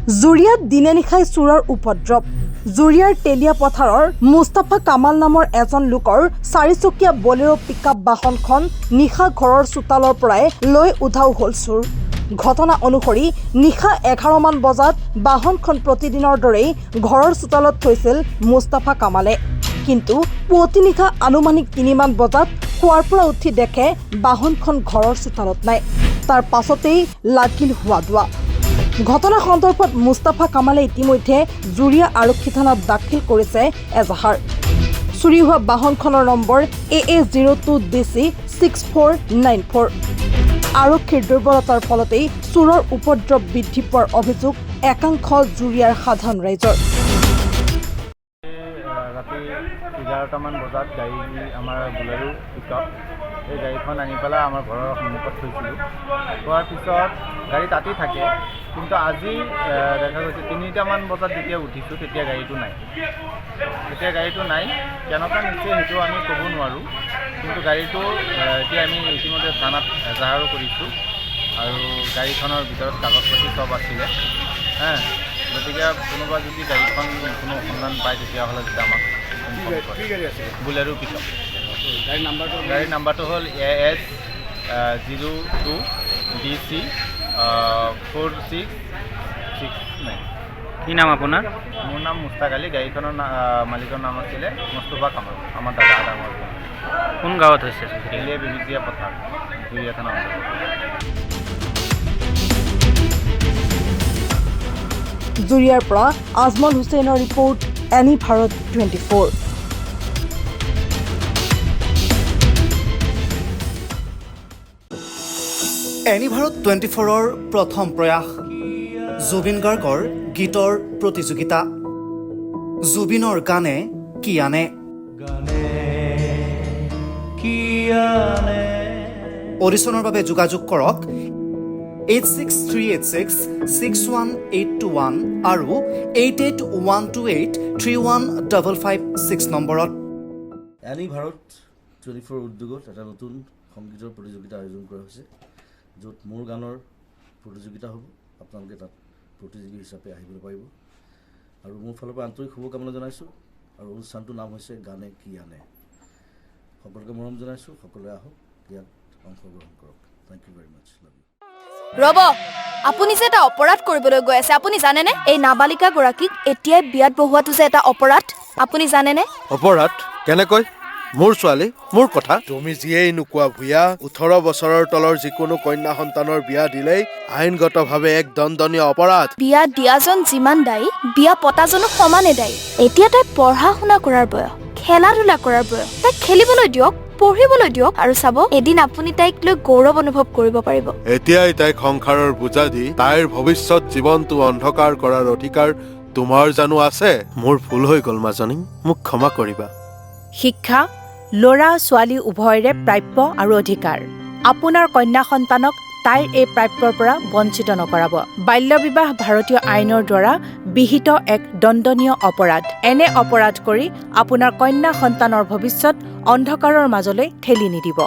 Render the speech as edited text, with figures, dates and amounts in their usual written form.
জুৰিয়াত দিনে নিশাই চোৰৰ উপদ্ৰৱ। জুৰিয়াৰ তেলিয়া পথাৰৰ মুস্তাফা কামাল নামৰ এজন লোকৰ চাৰিচকীয়া বলেৰো পিকআপ বাহনখন নিশা ঘৰৰ চোতালৰ পৰাই লৈ উধাও হ'ল চোৰ। ঘটনা অনুসৰি নিশা 11 মান বজাত বাহনখন প্ৰতিদিনৰ দৰেই ঘৰৰ চোতালত থৈছিল মুস্তাফা কামালে। কিন্তু পুৱতি নিশা আনুমানিক 3 মান বজাত শুৱাৰ পৰা উঠি দেখে বাহনখন ঘৰৰ চোতালত নাই। তাৰ পাছতেই লাগিল হোৱা-দোৱা। ঘটনা সন্দৰ্ভত মুস্তাফা কামালে ইতিমধ্যে জুৰিয়া আৰক্ষী থানাত দাখিল কৰিছে এজাহাৰ। চুৰি হোৱা বাহনখনৰ নম্বৰ AA02DC 6494। আৰক্ষীৰ দুৰ্বলতাৰ ফলতেই চোৰৰ উপদ্ৰৱ বৃদ্ধি পোৱাৰ অভিযোগ একাংশ জুৰিয়াৰ সাধাৰণ ৰাইজৰ। ৰাতি 11টামান বজাত গাড়ী আমাৰ বুলেৰো পিকআপ এই গাড়ীখন আনি পেলাই আমাৰ ঘৰৰ সন্মুখত থৈছিলোঁ। থোৱাৰ পিছত গাড়ী তাতেই থাকে, কিন্তু আজি দেখা গৈছে 3টামান বজাত যেতিয়া উঠিছোঁ তেতিয়া গাড়ীটো নাই। কেনেকুৱা নিশ্চয় সেইটো আমি ক'ব নোৱাৰোঁ, কিন্তু গাড়ীটো এতিয়া আমি ইতিমধ্যে থানাত এজাহাৰো কৰিছোঁ আৰু গাড়ীখনৰ ভিতৰত কাগজ পাতি চব আছিলে। গতিকে কোনোবা যদি গাড়ীখন কোনো সন্ধান পায় তেতিয়াহ'লে যেতিয়া আমাক বুলেৰো পিকআপ। গাড়ীৰ নাম্বাৰটো হ'ল AS02DC 4669। কি নাম আপোনাৰ? মোৰ নাম মুস্তাক আলী। গাড়ীখনৰ মালিকৰ নাম আছিলে মুস্তাফা কামাল, আমাৰ দাদা ডাঙৰ। কোন গাঁৱত হৈছে? তেলিয়া বিবিজিয়া পথাৰ, জুৰিয়া থানা অঞ্চলত। জুৰিয়াৰ পৰা আজমল হুছেইনৰ report, any Bharat 24। Any Bharat 24ৰ প্ৰথম প্ৰয়াস জুবিন গাৰ্গৰ গীতৰ প্ৰতিযোগিতা। জুবিনৰ গানে কি আনে। অডিশ্যনৰ বাবে যোগাযোগ কৰক 8638661821 আৰু 8812831556 নম্বৰত। এনি ভাৰত 24 উদ্যোগত এটা নতুন সংগীতৰ প্ৰতিযোগিতা আয়োজন কৰা হৈছে, য'ত মোৰ গানৰ প্ৰতিযোগিতা হ'ব। আপোনালোকে তাত প্ৰতিযোগী হিচাপে আহিবলৈ পাৰিব আৰু মোৰ ফালৰ পৰা আন্তৰিক শুভকামনা জনাইছোঁ। আৰু অনুষ্ঠানটোৰ নাম হৈছে গানে কি আনে। সকলোকে মৰম জনাইছোঁ, সকলোৱে আহক, ইয়াত অংশগ্ৰহণ কৰক। Thank you very much. Love you. Rob, আপুনি যে এটা অপৰাধ কৰিবলৈ গৈ আছে, আপুনি জানেনে? এই নাবালিকা গৰাকীক এতিয়াই বিয়াত বহুৱাটো যে এটা অপৰাধ, আপুনি জানেনে? অপৰাধ কেনেকৈ? মোৰ ছোৱালী, মোৰ কথা। তুমি যিয়েই নোকোৱা ভূঞা, 18 বছৰৰ তলৰ যিকোনো কন্যা সন্তানৰ বিয়া দিলেই আইনগতভাৱে এক দণ্ডনীয় অপৰাধ। বিয়া দিয়াজন যিমান দায়ী, বিয়া পতাজনো সমানে দায়ী। এতিয়া তাই পঢ়া শুনা কৰাৰ বয়স, খেলা ধূলা কৰাৰ বয়স। তাইক খেলিবলৈ দিয়ক, পঢ়িবলৈ দিয়ক, আৰু চাব এদিন আপুনি তাইক লৈ গৌৰৱ অনুভৱ কৰিব পাৰিব। এতিয়াই তাইক সংসাৰৰ বোজা দি তাইৰ ভৱিষ্যত জীৱনটো অন্ধকাৰ কৰাৰ অধিকাৰ তোমাৰ জানো আছে? মোৰ ভুল হৈ গ'ল মাজনী, মোক ক্ষমা কৰিবা। শিক্ষা ল'ৰা ছোৱালী উভয়ৰে প্ৰাপ্য আৰু অধিকাৰ। আপোনাৰ কন্যা সন্তানক তাইৰ এই প্ৰাপ্যৰ পৰা বঞ্চিত নকৰাব। বাল্য বিবাহ ভাৰতীয় আইনৰ দ্বাৰা বিহিত এক দণ্ডনীয় অপৰাধ। এনে অপৰাধ কৰি আপোনাৰ কন্যা সন্তানৰ ভৱিষ্যত অন্ধকাৰৰ মাজলৈ ঠেলি নিদিব।